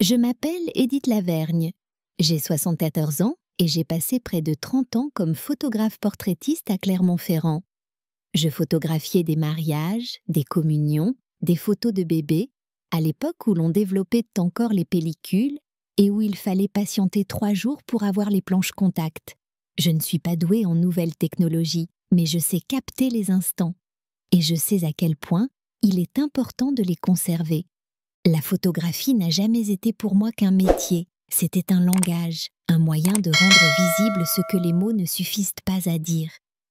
Je m'appelle Édith Lavergne. J'ai 74 ans et j'ai passé près de 30 ans comme photographe portraitiste à Clermont-Ferrand. Je photographiais des mariages, des communions, des photos de bébés, à l'époque où l'on développait encore les pellicules et où il fallait patienter 3 jours pour avoir les planches contact. Je ne suis pas douée en nouvelles technologies, mais je sais capter les instants. Et je sais à quel point il est important de les conserver. La photographie n'a jamais été pour moi qu'un métier, c'était un langage, un moyen de rendre visible ce que les mots ne suffisent pas à dire.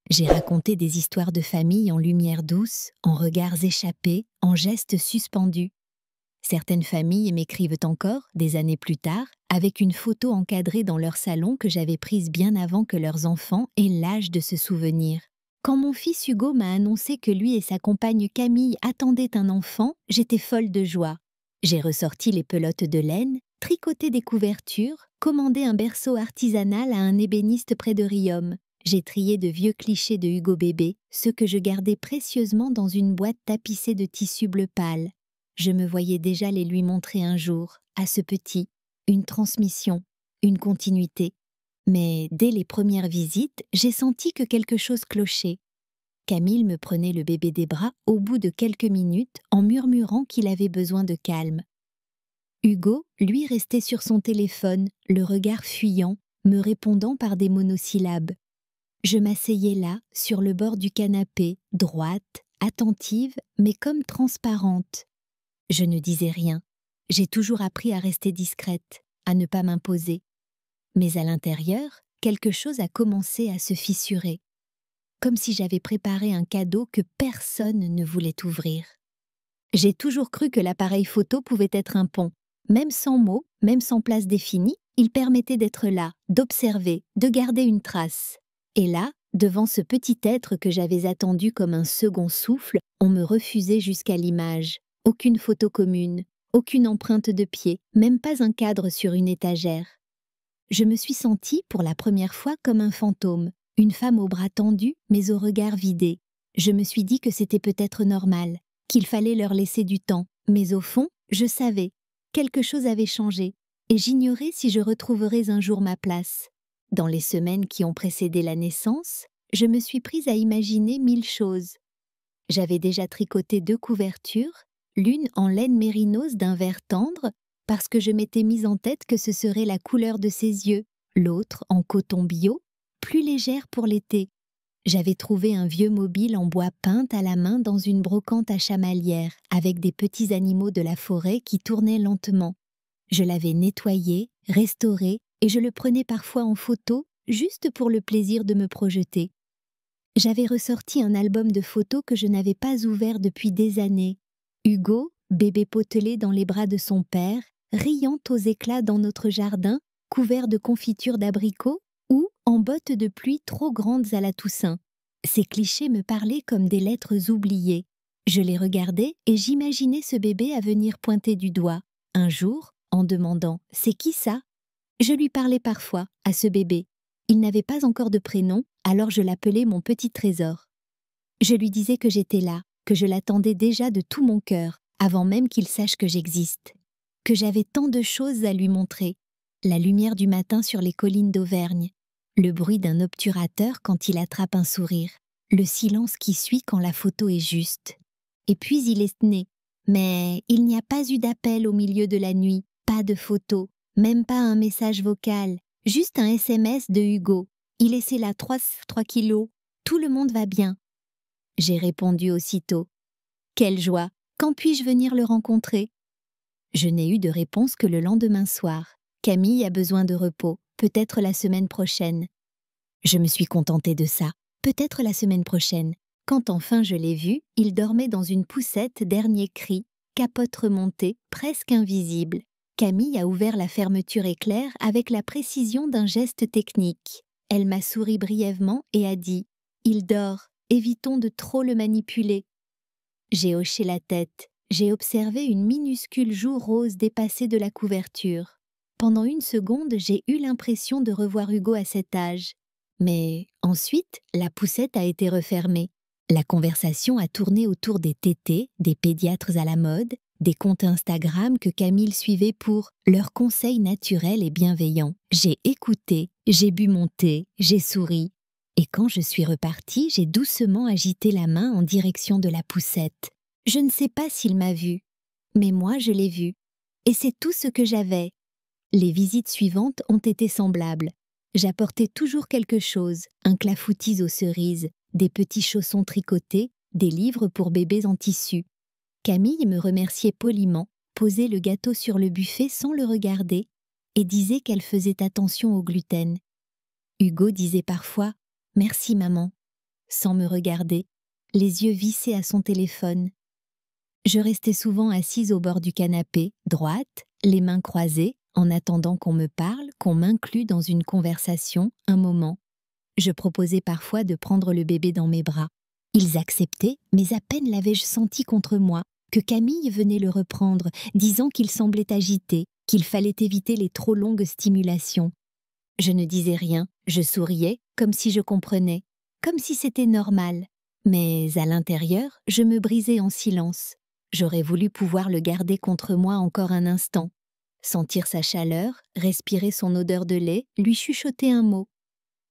J'ai raconté des histoires de famille en lumière douce, en regards échappés, en gestes suspendus. Certaines familles m'écrivent encore, des années plus tard, avec une photo encadrée dans leur salon que j'avais prise bien avant que leurs enfants aient l'âge de se souvenir. Quand mon fils Hugo m'a annoncé que lui et sa compagne Camille attendaient un enfant, j'étais folle de joie. J'ai ressorti les pelotes de laine, tricoté des couvertures, commandé un berceau artisanal à un ébéniste près de Riom. J'ai trié de vieux clichés de Hugo bébé, ceux que je gardais précieusement dans une boîte tapissée de tissu bleu pâle. Je me voyais déjà les lui montrer un jour, à ce petit, une transmission, une continuité. Mais dès les premières visites, j'ai senti que quelque chose clochait. Camille me prenait le bébé des bras au bout de quelques minutes en murmurant qu'il avait besoin de calme. Hugo, lui, restait sur son téléphone, le regard fuyant, me répondant par des monosyllabes. Je m'asseyais là, sur le bord du canapé, droite, attentive, mais comme transparente. Je ne disais rien. J'ai toujours appris à rester discrète, à ne pas m'imposer. Mais à l'intérieur, quelque chose a commencé à se fissurer. Comme si j'avais préparé un cadeau que personne ne voulait ouvrir. J'ai toujours cru que l'appareil photo pouvait être un pont. Même sans mots, même sans place définie, il permettait d'être là, d'observer, de garder une trace. Et là, devant ce petit être que j'avais attendu comme un second souffle, on me refusait jusqu'à l'image. Aucune photo commune, aucune empreinte de pied, même pas un cadre sur une étagère. Je me suis sentie, pour la première fois, comme un fantôme. Une femme aux bras tendus, mais au regard vidé. Je me suis dit que c'était peut-être normal, qu'il fallait leur laisser du temps. Mais au fond, je savais. Quelque chose avait changé, et j'ignorais si je retrouverais un jour ma place. Dans les semaines qui ont précédé la naissance, je me suis prise à imaginer 1000 choses. J'avais déjà tricoté 2 couvertures, l'une en laine mérinos d'un vert tendre, parce que je m'étais mise en tête que ce serait la couleur de ses yeux, l'autre en coton bio, plus légère pour l'été. J'avais trouvé un vieux mobile en bois peint à la main dans une brocante à chamalières, avec des petits animaux de la forêt qui tournaient lentement. Je l'avais nettoyé, restauré, et je le prenais parfois en photo, juste pour le plaisir de me projeter. J'avais ressorti un album de photos que je n'avais pas ouvert depuis des années. Hugo, bébé potelé dans les bras de son père, riant aux éclats dans notre jardin, couvert de confitures d'abricots, ou en bottes de pluie trop grandes à la Toussaint. Ces clichés me parlaient comme des lettres oubliées. Je les regardais et j'imaginais ce bébé à venir pointer du doigt. Un jour, en demandant « C'est qui ça ?» Je lui parlais parfois, à ce bébé. Il n'avait pas encore de prénom, alors je l'appelais mon petit trésor. Je lui disais que j'étais là, que je l'attendais déjà de tout mon cœur, avant même qu'il sache que j'existe. Que j'avais tant de choses à lui montrer. La lumière du matin sur les collines d'Auvergne, le bruit d'un obturateur quand il attrape un sourire, le silence qui suit quand la photo est juste. Et puis il est né. Mais il n'y a pas eu d'appel au milieu de la nuit, pas de photo, même pas un message vocal, juste un SMS de Hugo. Il essaie là 3 kilos, tout le monde va bien. J'ai répondu aussitôt. Quelle joie, quand puis-je venir le rencontrer ? Je n'ai eu de réponse que le lendemain soir. Camille a besoin de repos, peut-être la semaine prochaine. Je me suis contentée de ça, peut-être la semaine prochaine. Quand enfin je l'ai vu, il dormait dans une poussette, dernier cri, capote remontée, presque invisible. Camille a ouvert la fermeture éclair avec la précision d'un geste technique. Elle m'a souri brièvement et a dit « Il dort, évitons de trop le manipuler ». J'ai hoché la tête, j'ai observé une minuscule joue rose dépassée de la couverture. Pendant une seconde, j'ai eu l'impression de revoir Hugo à cet âge. Mais ensuite, la poussette a été refermée. La conversation a tourné autour des tétés, des pédiatres à la mode, des comptes Instagram que Camille suivait pour leurs conseils naturels et bienveillants. J'ai écouté, j'ai bu mon thé, j'ai souri. Et quand je suis repartie, j'ai doucement agité la main en direction de la poussette. Je ne sais pas s'il m'a vue, mais moi je l'ai vue. Et c'est tout ce que j'avais. Les visites suivantes ont été semblables. J'apportais toujours quelque chose, un clafoutis aux cerises, des petits chaussons tricotés, des livres pour bébés en tissu. Camille me remerciait poliment, posait le gâteau sur le buffet sans le regarder et disait qu'elle faisait attention au gluten. Hugo disait parfois « Merci maman », sans me regarder, les yeux vissés à son téléphone. Je restais souvent assise au bord du canapé, droite, les mains croisées, en attendant qu'on me parle, qu'on m'inclue dans une conversation, un moment. Je proposais parfois de prendre le bébé dans mes bras. Ils acceptaient, mais à peine l'avais-je senti contre moi, que Camille venait le reprendre, disant qu'il semblait agité, qu'il fallait éviter les trop longues stimulations. Je ne disais rien, je souriais, comme si je comprenais, comme si c'était normal. Mais à l'intérieur, je me brisais en silence. J'aurais voulu pouvoir le garder contre moi encore un instant. Sentir sa chaleur, respirer son odeur de lait, lui chuchoter un mot.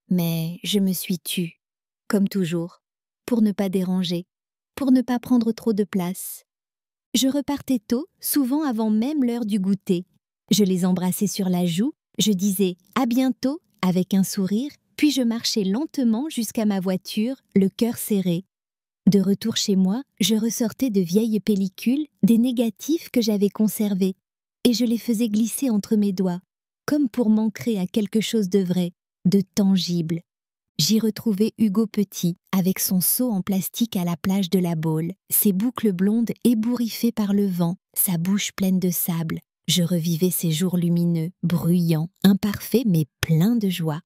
Mais je me suis tue, comme toujours, pour ne pas déranger, pour ne pas prendre trop de place. Je repartais tôt, souvent avant même l'heure du goûter. Je les embrassais sur la joue, je disais « à bientôt » avec un sourire, puis je marchais lentement jusqu'à ma voiture, le cœur serré. De retour chez moi, je ressortais de vieilles pellicules, des négatifs que j'avais conservés, et je les faisais glisser entre mes doigts, comme pour m'ancrer à quelque chose de vrai, de tangible. J'y retrouvais Hugo petit, avec son seau en plastique à la plage de la Baule, ses boucles blondes ébouriffées par le vent, sa bouche pleine de sable. Je revivais ces jours lumineux, bruyants, imparfaits mais pleins de joie.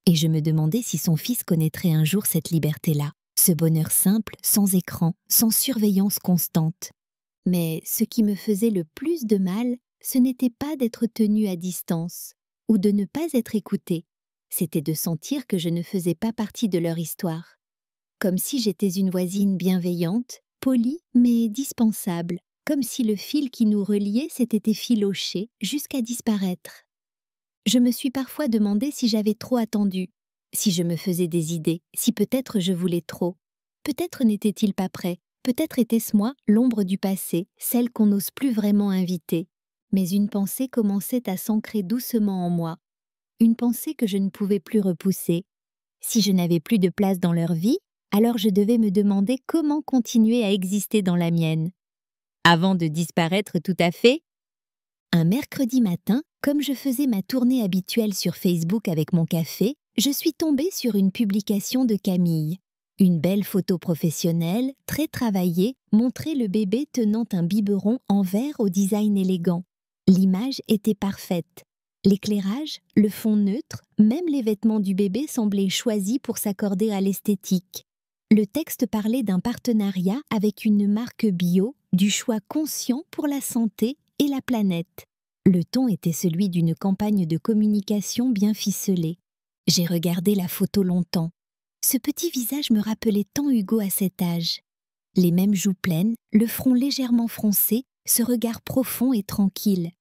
Et je me demandais si son fils connaîtrait un jour cette liberté-là, ce bonheur simple, sans écran, sans surveillance constante. Mais ce qui me faisait le plus de mal, ce n'était pas d'être tenue à distance, ou de ne pas être écoutée. C'était de sentir que je ne faisais pas partie de leur histoire. Comme si j'étais une voisine bienveillante, polie mais dispensable, comme si le fil qui nous reliait s'était effiloché jusqu'à disparaître. Je me suis parfois demandé si j'avais trop attendu, si je me faisais des idées, si peut-être je voulais trop. Peut-être n'était-il pas prêt, peut-être était-ce moi, l'ombre du passé, celle qu'on n'ose plus vraiment inviter. Mais une pensée commençait à s'ancrer doucement en moi. Une pensée que je ne pouvais plus repousser. Si je n'avais plus de place dans leur vie, alors je devais me demander comment continuer à exister dans la mienne. Avant de disparaître tout à fait, un mercredi matin, comme je faisais ma tournée habituelle sur Facebook avec mon café, je suis tombée sur une publication de Camille. Une belle photo professionnelle, très travaillée, montrait le bébé tenant un biberon en verre au design élégant. L'image était parfaite. L'éclairage, le fond neutre, même les vêtements du bébé semblaient choisis pour s'accorder à l'esthétique. Le texte parlait d'un partenariat avec une marque bio, du choix conscient pour la santé et la planète. Le ton était celui d'une campagne de communication bien ficelée. J'ai regardé la photo longtemps. Ce petit visage me rappelait tant Hugo à cet âge. Les mêmes joues pleines, le front légèrement froncé, ce regard profond et tranquille.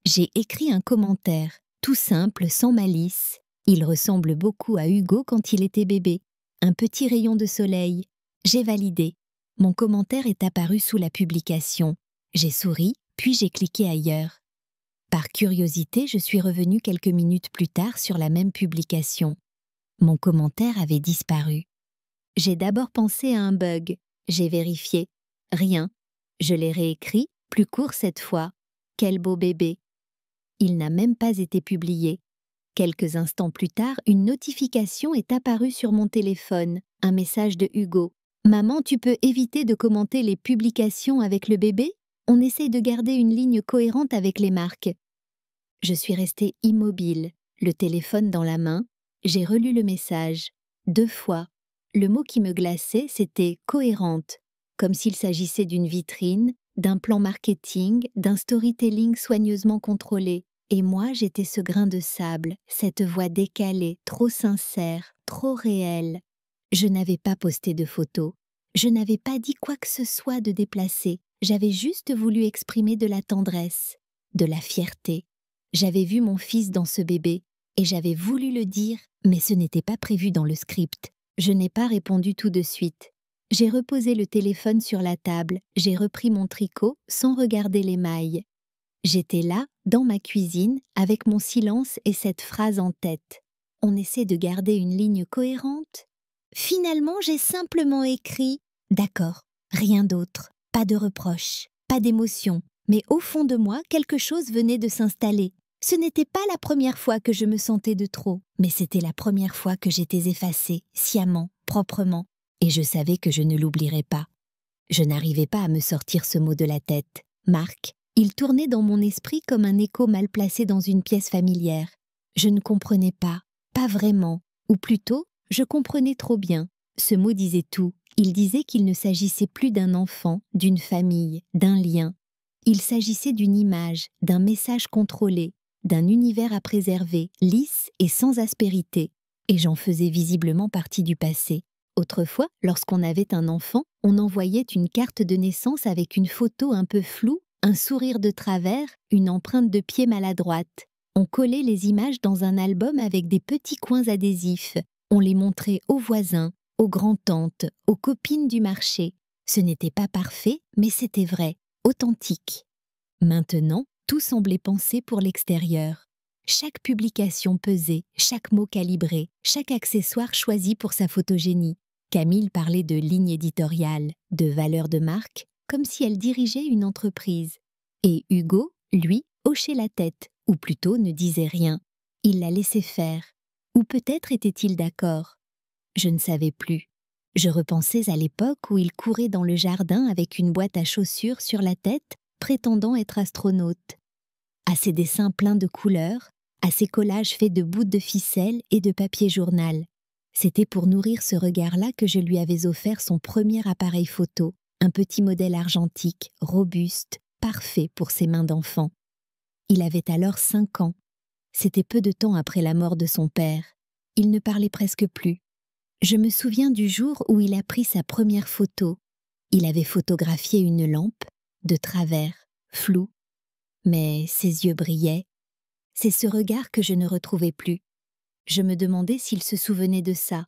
J'ai écrit un commentaire, tout simple, sans malice. Il ressemble beaucoup à Hugo quand il était bébé. Un petit rayon de soleil. J'ai validé. Mon commentaire est apparu sous la publication. J'ai souri, puis j'ai cliqué ailleurs. Par curiosité, je suis revenue quelques minutes plus tard sur la même publication. Mon commentaire avait disparu. J'ai d'abord pensé à un bug. J'ai vérifié. Rien. Je l'ai réécrit, plus court cette fois. Quel beau bébé. Il n'a même pas été publié. Quelques instants plus tard, une notification est apparue sur mon téléphone, un message de Hugo. « Maman, tu peux éviter de commenter les publications avec le bébé ? On essaye de garder une ligne cohérente avec les marques. » Je suis restée immobile, le téléphone dans la main. J'ai relu le message. 2 fois. Le mot qui me glaçait, c'était « cohérente », comme s'il s'agissait d'une vitrine, d'un plan marketing, d'un storytelling soigneusement contrôlé. Et moi, j'étais ce grain de sable, cette voix décalée, trop sincère, trop réelle. Je n'avais pas posté de photos. Je n'avais pas dit quoi que ce soit de déplacé. J'avais juste voulu exprimer de la tendresse, de la fierté. J'avais vu mon fils dans ce bébé et j'avais voulu le dire, mais ce n'était pas prévu dans le script. Je n'ai pas répondu tout de suite. J'ai reposé le téléphone sur la table, j'ai repris mon tricot sans regarder les mailles. J'étais là, dans ma cuisine, avec mon silence et cette phrase en tête. On essaie de garder une ligne cohérente. Finalement, j'ai simplement écrit « D'accord, rien d'autre, pas de reproche, pas d'émotion ». Mais au fond de moi, quelque chose venait de s'installer. Ce n'était pas la première fois que je me sentais de trop, mais c'était la première fois que j'étais effacée, sciemment, proprement, et je savais que je ne l'oublierais pas. Je n'arrivais pas à me sortir ce mot de la tête. Marc, il tournait dans mon esprit comme un écho mal placé dans une pièce familière. Je ne comprenais pas vraiment, ou plutôt, je comprenais trop bien. Ce mot disait tout. Il disait qu'il ne s'agissait plus d'un enfant, d'une famille, d'un lien. Il s'agissait d'une image, d'un message contrôlé, d'un univers à préserver, lisse et sans aspérité. Et j'en faisais visiblement partie du passé. Autrefois, lorsqu'on avait un enfant, on envoyait une carte de naissance avec une photo un peu floue, un sourire de travers, une empreinte de pied maladroite. On collait les images dans un album avec des petits coins adhésifs. On les montrait aux voisins, aux grands-tantes, aux copines du marché. Ce n'était pas parfait, mais c'était vrai, authentique. Maintenant, tout semblait pensé pour l'extérieur. Chaque publication pesée, chaque mot calibré, chaque accessoire choisi pour sa photogénie. Camille parlait de ligne éditoriale, de valeur de marque, comme si elle dirigeait une entreprise. Et Hugo, lui, hochait la tête, ou plutôt ne disait rien. Il la laissait faire. Ou peut-être était-il d'accord. Je ne savais plus. Je repensais à l'époque où il courait dans le jardin avec une boîte à chaussures sur la tête, prétendant être astronaute. À ses dessins pleins de couleurs, à ses collages faits de bouts de ficelle et de papier journal. C'était pour nourrir ce regard-là que je lui avais offert son premier appareil photo, un petit modèle argentique, robuste, parfait pour ses mains d'enfant. Il avait alors 5 ans. C'était peu de temps après la mort de son père. Il ne parlait presque plus. Je me souviens du jour où il a pris sa première photo. Il avait photographié une lampe, de travers, floue, mais ses yeux brillaient. C'est ce regard que je ne retrouvais plus. Je me demandais s'il se souvenait de ça,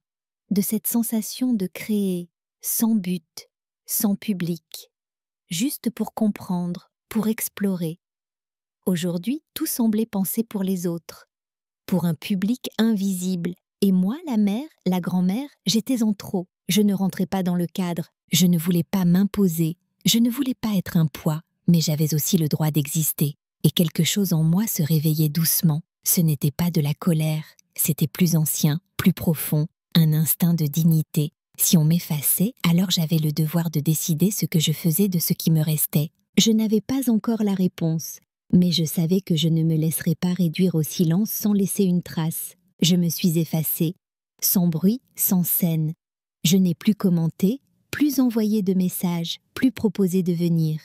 de cette sensation de créer, sans but, sans public, juste pour comprendre, pour explorer. Aujourd'hui, tout semblait pensé pour les autres, pour un public invisible. Et moi, la mère, la grand-mère, j'étais en trop. Je ne rentrais pas dans le cadre, je ne voulais pas m'imposer, je ne voulais pas être un poids, mais j'avais aussi le droit d'exister. Et quelque chose en moi se réveillait doucement. Ce n'était pas de la colère, c'était plus ancien, plus profond, un instinct de dignité. Si on m'effaçait, alors j'avais le devoir de décider ce que je faisais de ce qui me restait. Je n'avais pas encore la réponse, mais je savais que je ne me laisserais pas réduire au silence sans laisser une trace. Je me suis effacée, sans bruit, sans scène. Je n'ai plus commenté, plus envoyé de messages, plus proposé de venir.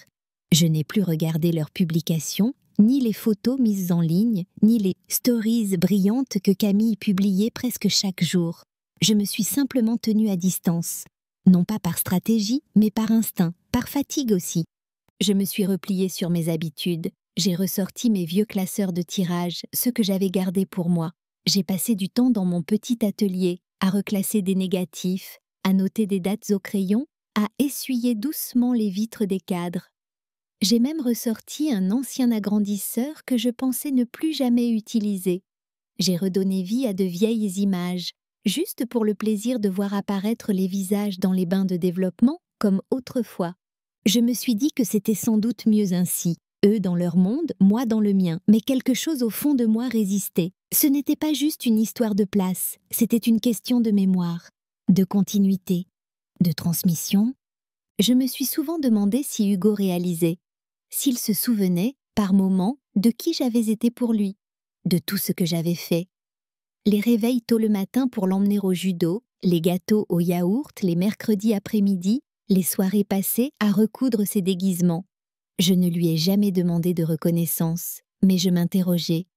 Je n'ai plus regardé leurs publications, ni les photos mises en ligne, ni les stories brillantes que Camille publiait presque chaque jour. Je me suis simplement tenue à distance. Non pas par stratégie, mais par instinct, par fatigue aussi. Je me suis repliée sur mes habitudes. J'ai ressorti mes vieux classeurs de tirage, ceux que j'avais gardés pour moi. J'ai passé du temps dans mon petit atelier, à reclasser des négatifs, à noter des dates au crayon, à essuyer doucement les vitres des cadres. J'ai même ressorti un ancien agrandisseur que je pensais ne plus jamais utiliser. J'ai redonné vie à de vieilles images, juste pour le plaisir de voir apparaître les visages dans les bains de développement, comme autrefois. Je me suis dit que c'était sans doute mieux ainsi. Eux dans leur monde, moi dans le mien, mais quelque chose au fond de moi résistait. Ce n'était pas juste une histoire de place, c'était une question de mémoire, de continuité, de transmission. Je me suis souvent demandé si Hugo réalisait, s'il se souvenait, par moments, de qui j'avais été pour lui, de tout ce que j'avais fait. Les réveils tôt le matin pour l'emmener au judo, les gâteaux au yaourt, les mercredis après-midi, les soirées passées à recoudre ses déguisements. Je ne lui ai jamais demandé de reconnaissance, mais je m'interrogeais.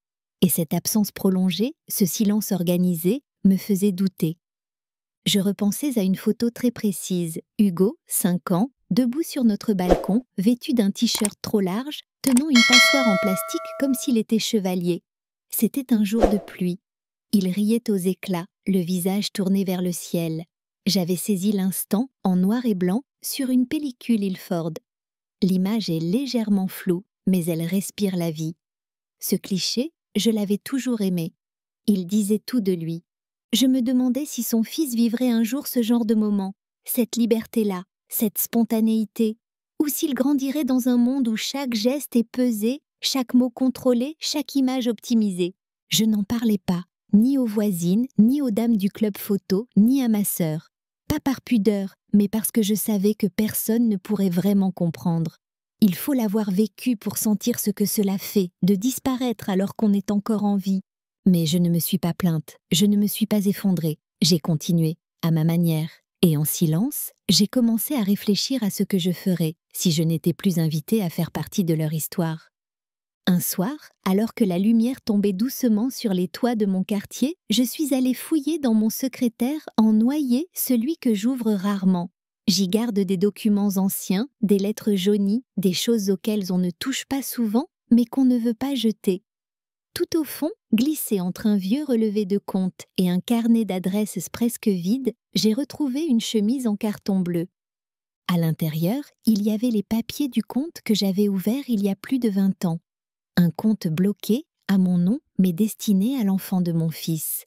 Et cette absence prolongée, ce silence organisé, me faisait douter. Je repensais à une photo très précise, Hugo, 5 ans, debout sur notre balcon, vêtu d'un t-shirt trop large, tenant une passoire en plastique comme s'il était chevalier. C'était un jour de pluie. Il riait aux éclats, le visage tourné vers le ciel. J'avais saisi l'instant, en noir et blanc, sur une pellicule Ilford. L'image est légèrement floue, mais elle respire la vie. Ce cliché, je l'avais toujours aimé. Il disait tout de lui. Je me demandais si son fils vivrait un jour ce genre de moment, cette liberté-là, cette spontanéité, ou s'il grandirait dans un monde où chaque geste est pesé, chaque mot contrôlé, chaque image optimisée. Je n'en parlais pas, ni aux voisines, ni aux dames du club photo, ni à ma sœur. Pas par pudeur, mais parce que je savais que personne ne pourrait vraiment comprendre. Il faut l'avoir vécu pour sentir ce que cela fait, de disparaître alors qu'on est encore en vie. Mais je ne me suis pas plainte, je ne me suis pas effondrée. J'ai continué, à ma manière. Et en silence, j'ai commencé à réfléchir à ce que je ferais si je n'étais plus invitée à faire partie de leur histoire. Un soir, alors que la lumière tombait doucement sur les toits de mon quartier, je suis allée fouiller dans mon secrétaire en noyer, celui que j'ouvre rarement. J'y garde des documents anciens, des lettres jaunies, des choses auxquelles on ne touche pas souvent, mais qu'on ne veut pas jeter. Tout au fond, glissé entre un vieux relevé de compte et un carnet d'adresses presque vide, j'ai retrouvé une chemise en carton bleu. À l'intérieur, il y avait les papiers du compte que j'avais ouvert il y a plus de 20 ans. Un compte bloqué, à mon nom, mais destiné à l'enfant de mon fils.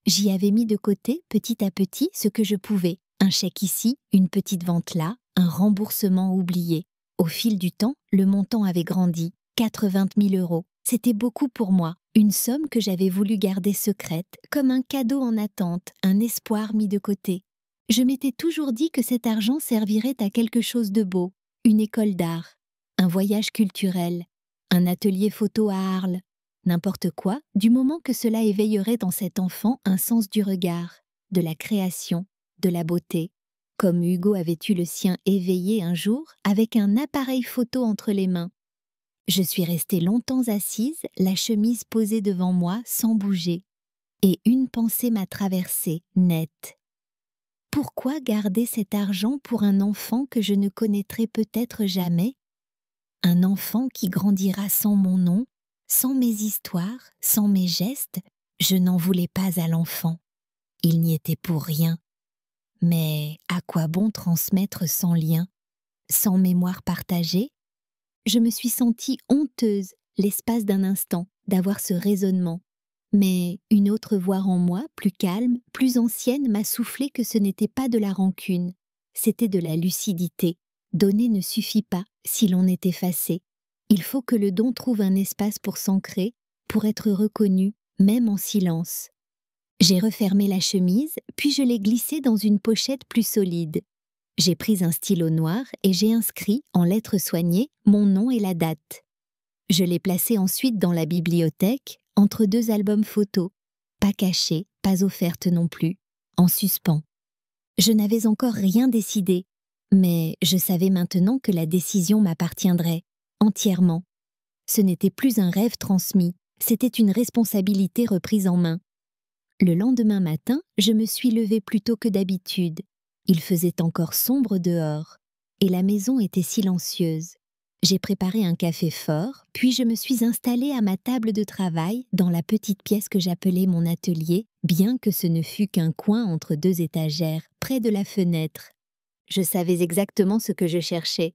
J'y avais mis de côté, petit à petit, ce que je pouvais. Un chèque ici, une petite vente là, un remboursement oublié. Au fil du temps, le montant avait grandi. 80 000 €. C'était beaucoup pour moi, une somme que j'avais voulu garder secrète, comme un cadeau en attente, un espoir mis de côté. Je m'étais toujours dit que cet argent servirait à quelque chose de beau, une école d'art, un voyage culturel, un atelier photo à Arles, n'importe quoi, du moment que cela éveillerait dans cet enfant un sens du regard, de la création, de la beauté, comme Hugo avait eu le sien éveillé un jour avec un appareil photo entre les mains. Je suis restée longtemps assise, la chemise posée devant moi sans bouger. Et une pensée m'a traversée, nette. Pourquoi garder cet argent pour un enfant que je ne connaîtrai peut-être jamais ? Un enfant qui grandira sans mon nom, sans mes histoires, sans mes gestes. Je n'en voulais pas à l'enfant. Il n'y était pour rien. Mais à quoi bon transmettre sans lien, sans mémoire partagée ? Je me suis sentie honteuse, l'espace d'un instant, d'avoir ce raisonnement. Mais une autre voix en moi, plus calme, plus ancienne, m'a soufflé que ce n'était pas de la rancune, c'était de la lucidité. Donner ne suffit pas si l'on est effacé. Il faut que le don trouve un espace pour s'ancrer, pour être reconnu, même en silence. J'ai refermé la chemise, puis je l'ai glissée dans une pochette plus solide. J'ai pris un stylo noir et j'ai inscrit, en lettres soignées, mon nom et la date. Je l'ai placé ensuite dans la bibliothèque, entre 2 albums photos, pas cachés, pas offertes non plus, en suspens. Je n'avais encore rien décidé, mais je savais maintenant que la décision m'appartiendrait, entièrement. Ce n'était plus un rêve transmis, c'était une responsabilité reprise en main. Le lendemain matin, je me suis levée plus tôt que d'habitude. Il faisait encore sombre dehors, et la maison était silencieuse. J'ai préparé un café fort, puis je me suis installée à ma table de travail dans la petite pièce que j'appelais mon atelier, bien que ce ne fût qu'un coin entre 2 étagères, près de la fenêtre. Je savais exactement ce que je cherchais.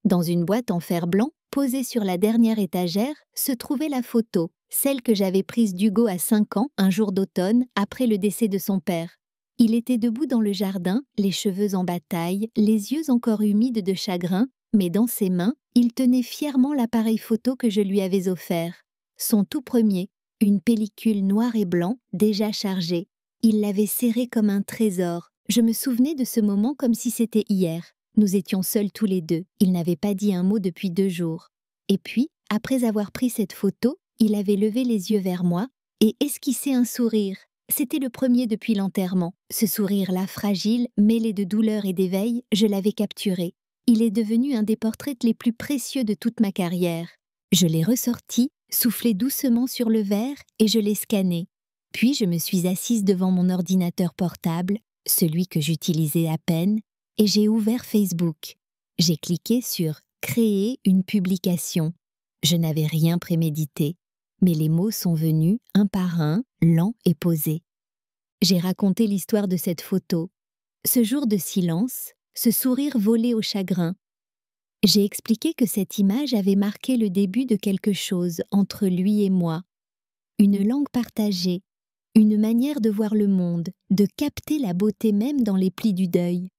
Dans une boîte en fer blanc, posée sur la dernière étagère, se trouvait la photo, celle que j'avais prise d'Hugo à 5 ans, un jour d'automne, après le décès de son père. Il était debout dans le jardin, les cheveux en bataille, les yeux encore humides de chagrin, mais dans ses mains, il tenait fièrement l'appareil photo que je lui avais offert. Son tout premier, une pellicule noir et blanc, déjà chargée. Il l'avait serrée comme un trésor. Je me souvenais de ce moment comme si c'était hier. Nous étions seuls tous les deux. Il n'avait pas dit un mot depuis 2 jours. Et puis, après avoir pris cette photo, il avait levé les yeux vers moi et esquissé un sourire. C'était le premier depuis l'enterrement. Ce sourire-là, fragile, mêlé de douleur et d'éveil, je l'avais capturé. Il est devenu un des portraits les plus précieux de toute ma carrière. Je l'ai ressorti, soufflé doucement sur le verre et je l'ai scanné. Puis je me suis assise devant mon ordinateur portable, celui que j'utilisais à peine, et j'ai ouvert Facebook. J'ai cliqué sur « Créer une publication ». Je n'avais rien prémédité, mais les mots sont venus un par un, lents et posés. J'ai raconté l'histoire de cette photo, ce jour de silence, ce sourire volé au chagrin. J'ai expliqué que cette image avait marqué le début de quelque chose entre lui et moi. Une langue partagée, une manière de voir le monde, de capter la beauté même dans les plis du deuil.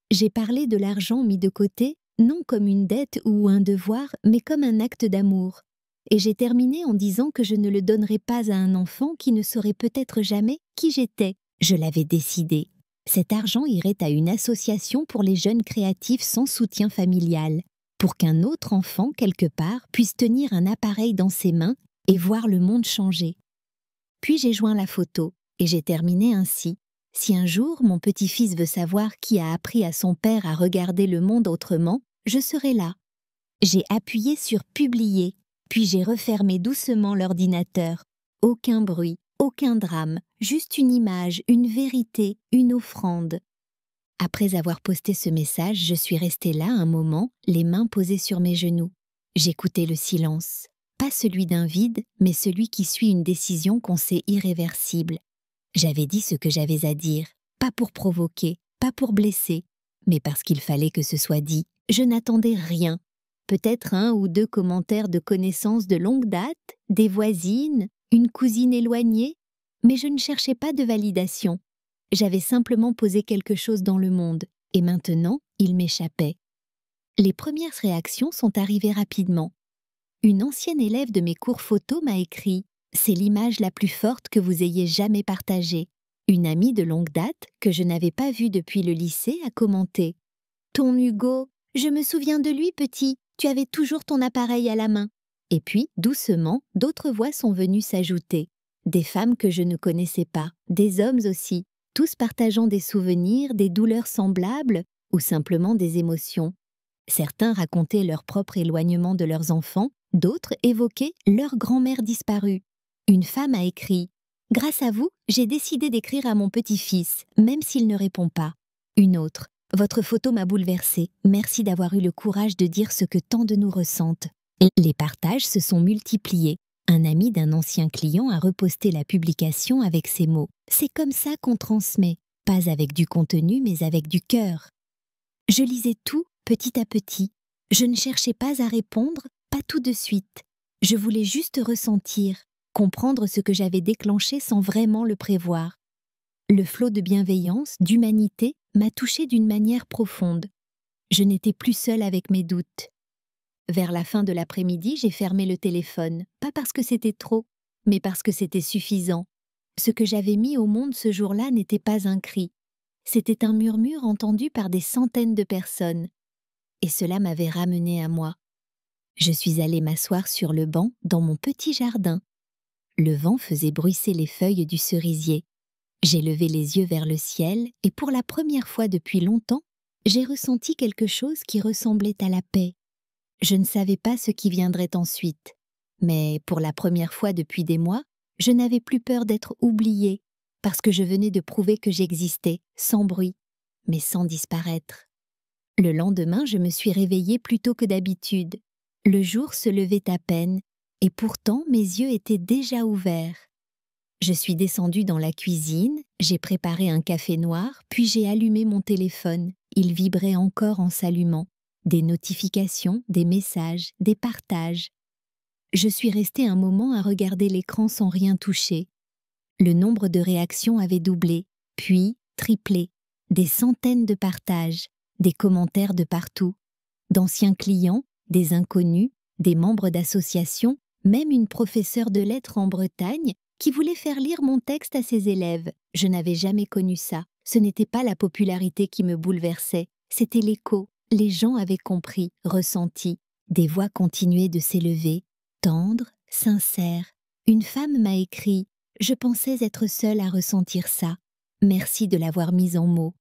J'ai parlé de l'argent mis de côté, non comme une dette ou un devoir, mais comme un acte d'amour. Et j'ai terminé en disant que je ne le donnerais pas à un enfant qui ne saurait peut-être jamais qui j'étais. Je l'avais décidé. Cet argent irait à une association pour les jeunes créatifs sans soutien familial, pour qu'un autre enfant, quelque part, puisse tenir un appareil dans ses mains et voir le monde changer. Puis j'ai joint la photo, et j'ai terminé ainsi. Si un jour mon petit-fils veut savoir qui a appris à son père à regarder le monde autrement, je serai là. J'ai appuyé sur « Publier », puis j'ai refermé doucement l'ordinateur. Aucun bruit, aucun drame, juste une image, une vérité, une offrande. Après avoir posté ce message, je suis restée là un moment, les mains posées sur mes genoux. J'écoutais le silence. Pas celui d'un vide, mais celui qui suit une décision qu'on sait irréversible. J'avais dit ce que j'avais à dire, pas pour provoquer, pas pour blesser, mais parce qu'il fallait que ce soit dit. Je n'attendais rien. Peut-être un ou deux commentaires de connaissances de longue date, des voisines, une cousine éloignée, mais je ne cherchais pas de validation. J'avais simplement posé quelque chose dans le monde, et maintenant, il m'échappait. Les premières réactions sont arrivées rapidement. Une ancienne élève de mes cours photo m'a écrit « C'est l'image la plus forte que vous ayez jamais partagée ». Une amie de longue date, que je n'avais pas vue depuis le lycée, a commenté « Ton Hugo, je me souviens de lui petit, tu avais toujours ton appareil à la main ». Et puis, doucement, d'autres voix sont venues s'ajouter. Des femmes que je ne connaissais pas, des hommes aussi, tous partageant des souvenirs, des douleurs semblables ou simplement des émotions. Certains racontaient leur propre éloignement de leurs enfants, d'autres évoquaient leur grand-mère disparue. Une femme a écrit « Grâce à vous, j'ai décidé d'écrire à mon petit-fils, même s'il ne répond pas ». Une autre « Votre photo m'a bouleversée, merci d'avoir eu le courage de dire ce que tant de nous ressentent ». Et les partages se sont multipliés. Un ami d'un ancien client a reposté la publication avec ces mots « C'est comme ça qu'on transmet, pas avec du contenu mais avec du cœur ». Je lisais tout petit à petit. Je ne cherchais pas à répondre, pas tout de suite. Je voulais juste ressentir, comprendre ce que j'avais déclenché sans vraiment le prévoir. Le flot de bienveillance, d'humanité, m'a touchée d'une manière profonde. Je n'étais plus seule avec mes doutes. Vers la fin de l'après-midi, j'ai fermé le téléphone, pas parce que c'était trop, mais parce que c'était suffisant. Ce que j'avais mis au monde ce jour-là n'était pas un cri. C'était un murmure entendu par des centaines de personnes. Et cela m'avait ramené à moi. Je suis allée m'asseoir sur le banc dans mon petit jardin. Le vent faisait bruisser les feuilles du cerisier. J'ai levé les yeux vers le ciel et pour la première fois depuis longtemps, j'ai ressenti quelque chose qui ressemblait à la paix. Je ne savais pas ce qui viendrait ensuite, mais pour la première fois depuis des mois, je n'avais plus peur d'être oubliée parce que je venais de prouver que j'existais, sans bruit, mais sans disparaître. Le lendemain, je me suis réveillée plus tôt que d'habitude. Le jour se levait à peine, et pourtant mes yeux étaient déjà ouverts. Je suis descendue dans la cuisine, j'ai préparé un café noir, puis j'ai allumé mon téléphone. Il vibrait encore en s'allumant. Des notifications, des messages, des partages. Je suis restée un moment à regarder l'écran sans rien toucher. Le nombre de réactions avait doublé, puis triplé. Des centaines de partages, des commentaires de partout. D'anciens clients, des inconnus, des membres d'associations, même une professeure de lettres en Bretagne qui voulait faire lire mon texte à ses élèves. Je n'avais jamais connu ça. Ce n'était pas la popularité qui me bouleversait, c'était l'écho. Les gens avaient compris, ressenti. Des voix continuaient de s'élever, tendres, sincères. Une femme m'a écrit « Je pensais être seule à ressentir ça. Merci de l'avoir mise en mots. »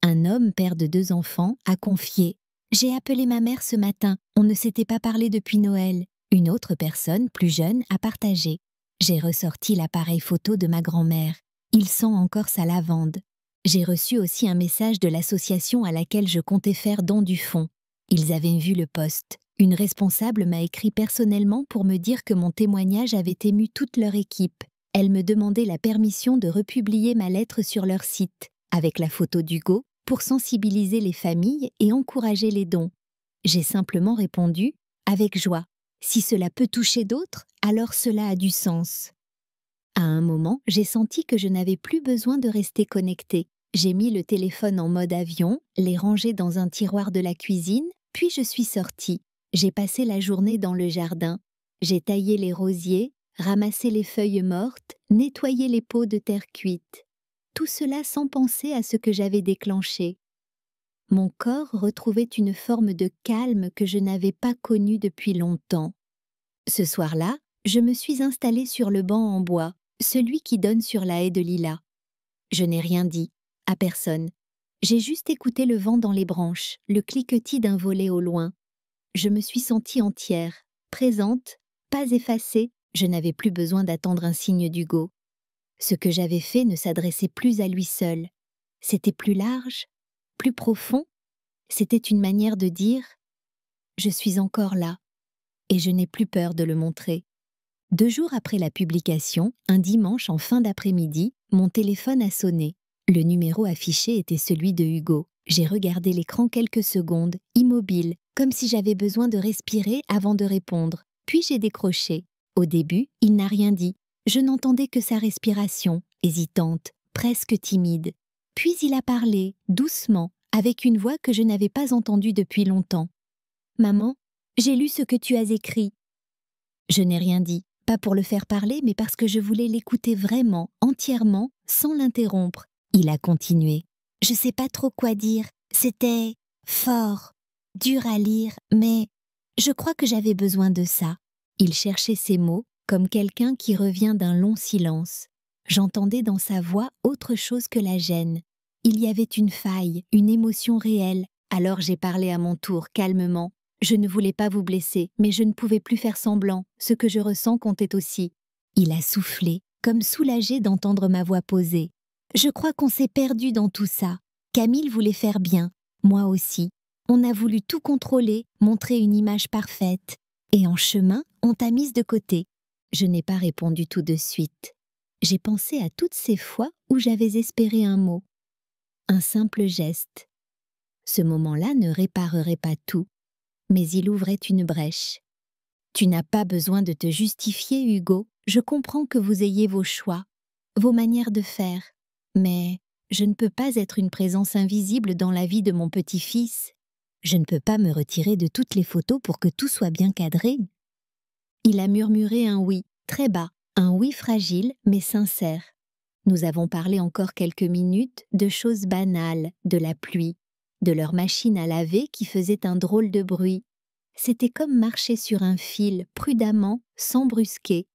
Un homme, père de 2 enfants, a confié « J'ai appelé ma mère ce matin, on ne s'était pas parlé depuis Noël. » Une autre personne, plus jeune, a partagé « J'ai ressorti l'appareil photo de ma grand-mère. Il sent encore sa lavande. » J'ai reçu aussi un message de l'association à laquelle je comptais faire don du fonds. Ils avaient vu le post. Une responsable m'a écrit personnellement pour me dire que mon témoignage avait ému toute leur équipe. Elle me demandait la permission de republier ma lettre sur leur site, avec la photo d'Hugo, pour sensibiliser les familles et encourager les dons. J'ai simplement répondu « avec joie ». Si cela peut toucher d'autres, alors cela a du sens. À un moment, j'ai senti que je n'avais plus besoin de rester connectée. J'ai mis le téléphone en mode avion, l'ai rangé dans un tiroir de la cuisine, puis je suis sortie. J'ai passé la journée dans le jardin. J'ai taillé les rosiers, ramassé les feuilles mortes, nettoyé les pots de terre cuite. Tout cela sans penser à ce que j'avais déclenché. Mon corps retrouvait une forme de calme que je n'avais pas connue depuis longtemps. Ce soir-là, je me suis installée sur le banc en bois, celui qui donne sur la haie de lilas. Je n'ai rien dit, à personne. J'ai juste écouté le vent dans les branches, le cliquetis d'un volet au loin. Je me suis sentie entière, présente, pas effacée. Je n'avais plus besoin d'attendre un signe d'Hugo. Ce que j'avais fait ne s'adressait plus à lui seul. C'était plus large, plus profond. C'était une manière de dire « Je suis encore là » et je n'ai plus peur de le montrer. 2 jours après la publication, un dimanche en fin d'après-midi, mon téléphone a sonné. Le numéro affiché était celui de Hugo. J'ai regardé l'écran quelques secondes, immobile, comme si j'avais besoin de respirer avant de répondre. Puis j'ai décroché. Au début, il n'a rien dit. Je n'entendais que sa respiration, hésitante, presque timide. Puis il a parlé, doucement, avec une voix que je n'avais pas entendue depuis longtemps. « Maman, j'ai lu ce que tu as écrit. » Je n'ai rien dit, pas pour le faire parler, mais parce que je voulais l'écouter vraiment, entièrement, sans l'interrompre. Il a continué. « Je sais pas trop quoi dire. C'était fort, dur à lire, mais je crois que j'avais besoin de ça. » Il cherchait ses mots, comme quelqu'un qui revient d'un long silence. J'entendais dans sa voix autre chose que la gêne. Il y avait une faille, une émotion réelle. Alors j'ai parlé à mon tour, calmement. Je ne voulais pas vous blesser, mais je ne pouvais plus faire semblant. Ce que je ressens comptait aussi. Il a soufflé, comme soulagé d'entendre ma voix posée. Je crois qu'on s'est perdu dans tout ça. Camille voulait faire bien, moi aussi. On a voulu tout contrôler, montrer une image parfaite. Et en chemin, on t'a mise de côté. Je n'ai pas répondu tout de suite. J'ai pensé à toutes ces fois où j'avais espéré un mot. Un simple geste. Ce moment-là ne réparerait pas tout, mais il ouvrait une brèche. Tu n'as pas besoin de te justifier, Hugo. Je comprends que vous ayez vos choix, vos manières de faire. Mais je ne peux pas être une présence invisible dans la vie de mon petit-fils. Je ne peux pas me retirer de toutes les photos pour que tout soit bien cadré. Il a murmuré un oui, très bas, un oui fragile mais sincère. Nous avons parlé encore quelques minutes de choses banales, de la pluie, de leur machine à laver qui faisait un drôle de bruit. C'était comme marcher sur un fil, prudemment, sans brusquer.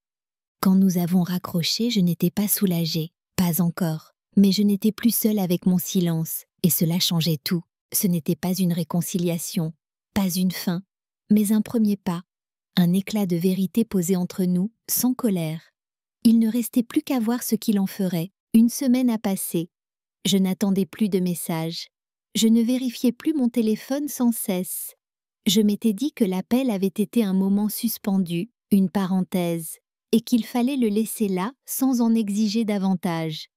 Quand nous avons raccroché, je n'étais pas soulagée, pas encore. Mais je n'étais plus seule avec mon silence, et cela changeait tout. Ce n'était pas une réconciliation, pas une fin, mais un premier pas, un éclat de vérité posé entre nous, sans colère. Il ne restait plus qu'à voir ce qu'il en ferait. 1 semaine a passé. Je n'attendais plus de messages. Je ne vérifiais plus mon téléphone sans cesse. Je m'étais dit que l'appel avait été un moment suspendu, une parenthèse, et qu'il fallait le laisser là sans en exiger davantage.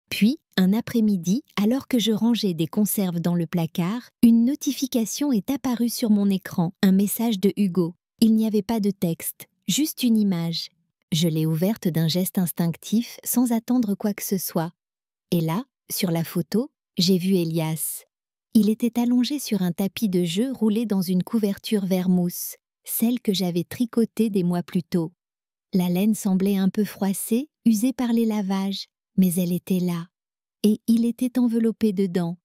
Puis, un après-midi, alors que je rangeais des conserves dans le placard, une notification est apparue sur mon écran, un message de Hugo. Il n'y avait pas de texte, juste une image. Je l'ai ouverte d'un geste instinctif, sans attendre quoi que ce soit. Et là, sur la photo, j'ai vu Elias. Il était allongé sur un tapis de jeu roulé dans une couverture vert mousse, celle que j'avais tricotée des mois plus tôt. La laine semblait un peu froissée, usée par les lavages, mais elle était là, et il était enveloppé dedans.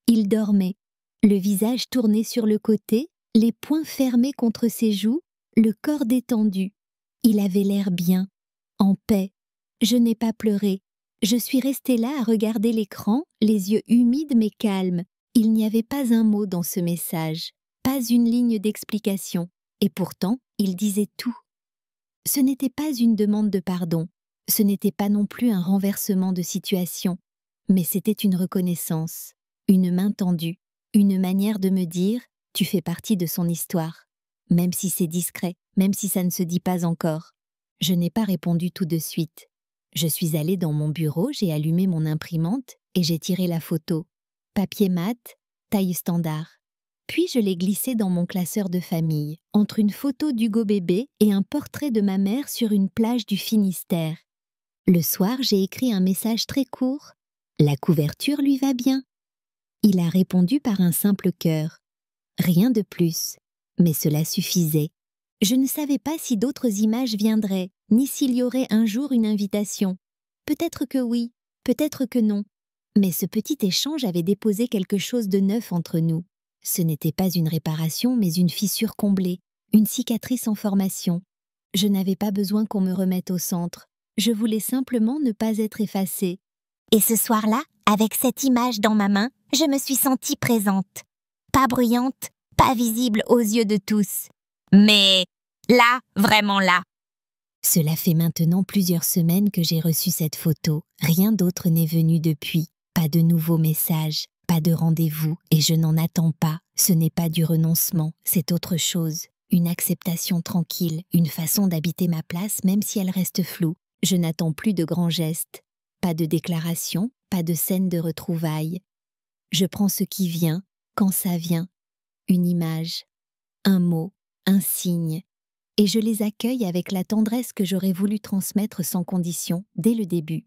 Il dormait, le visage tourné sur le côté, les poings fermés contre ses joues, le corps détendu. Il avait l'air bien, en paix. Je n'ai pas pleuré. Je suis restée là à regarder l'écran, les yeux humides mais calmes. Il n'y avait pas un mot dans ce message, pas une ligne d'explication. Et pourtant, il disait tout. Ce n'était pas une demande de pardon. Ce n'était pas non plus un renversement de situation, mais c'était une reconnaissance, une main tendue, une manière de me dire « Tu fais partie de son histoire. Même si c'est discret, même si ça ne se dit pas encore. Je n'ai pas répondu tout de suite. Je suis allée dans mon bureau, j'ai allumé mon imprimante et j'ai tiré la photo. Papier mat, taille standard. Puis je l'ai glissée dans mon classeur de famille, entre une photo d'Hugo bébé et un portrait de ma mère sur une plage du Finistère. Le soir, j'ai écrit un message très court. La couverture lui va bien. Il a répondu par un simple cœur. Rien de plus. Mais cela suffisait. Je ne savais pas si d'autres images viendraient, ni s'il y aurait un jour une invitation. Peut-être que oui, peut-être que non. Mais ce petit échange avait déposé quelque chose de neuf entre nous. Ce n'était pas une réparation, mais une fissure comblée, une cicatrice en formation. Je n'avais pas besoin qu'on me remette au centre. Je voulais simplement ne pas être effacée. Et ce soir-là, avec cette image dans ma main, je me suis sentie présente. Pas bruyante, pas visible aux yeux de tous. Mais là, vraiment là. Cela fait maintenant plusieurs semaines que j'ai reçu cette photo. Rien d'autre n'est venu depuis. Pas de nouveaux messages, pas de rendez-vous, et je n'en attends pas. Ce n'est pas du renoncement, c'est autre chose. Une acceptation tranquille, une façon d'habiter ma place même si elle reste floue. Je n'attends plus de grands gestes. Pas de déclaration, pas de scène de retrouvailles. Je prends ce qui vient, quand ça vient. Une image, un mot, un signe. Et je les accueille avec la tendresse que j'aurais voulu transmettre sans condition dès le début.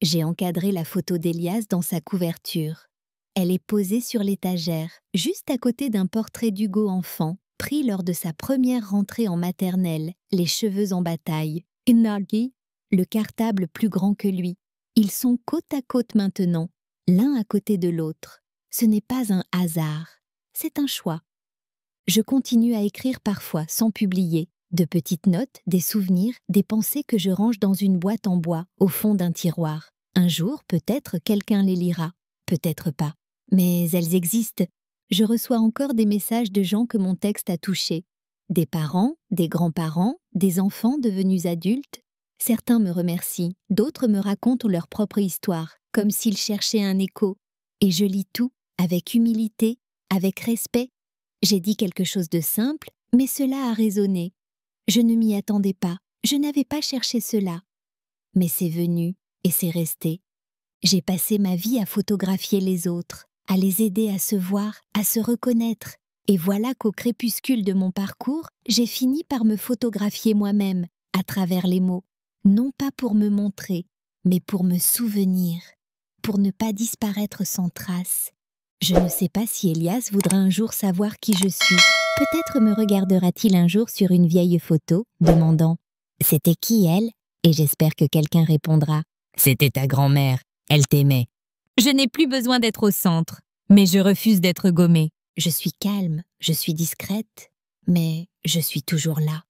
J'ai encadré la photo d'Elias dans sa couverture. Elle est posée sur l'étagère, juste à côté d'un portrait d'Hugo enfant, pris lors de sa première rentrée en maternelle, les cheveux en bataille. Unagi, le cartable plus grand que lui. Ils sont côte à côte maintenant, l'un à côté de l'autre. Ce n'est pas un hasard, c'est un choix. Je continue à écrire parfois sans publier, de petites notes, des souvenirs, des pensées que je range dans une boîte en bois, au fond d'un tiroir. Un jour, peut-être, quelqu'un les lira, peut-être pas. Mais elles existent. Je reçois encore des messages de gens que mon texte a touchés. Des parents, des grands-parents, des enfants devenus adultes. Certains me remercient, d'autres me racontent leur propre histoire, comme s'ils cherchaient un écho. Et je lis tout, avec humilité, avec respect. J'ai dit quelque chose de simple, mais cela a résonné. Je ne m'y attendais pas, je n'avais pas cherché cela. Mais c'est venu, et c'est resté. J'ai passé ma vie à photographier les autres, à les aider à se voir, à se reconnaître. Et voilà qu'au crépuscule de mon parcours, j'ai fini par me photographier moi-même, à travers les mots. Non pas pour me montrer, mais pour me souvenir, pour ne pas disparaître sans trace. Je ne sais pas si Elias voudra un jour savoir qui je suis. Peut-être me regardera-t-il un jour sur une vieille photo, demandant « C'était qui elle ?» Et j'espère que quelqu'un répondra « C'était ta grand-mère, elle t'aimait. » Je n'ai plus besoin d'être au centre, mais je refuse d'être gommée. Je suis calme, je suis discrète, mais je suis toujours là.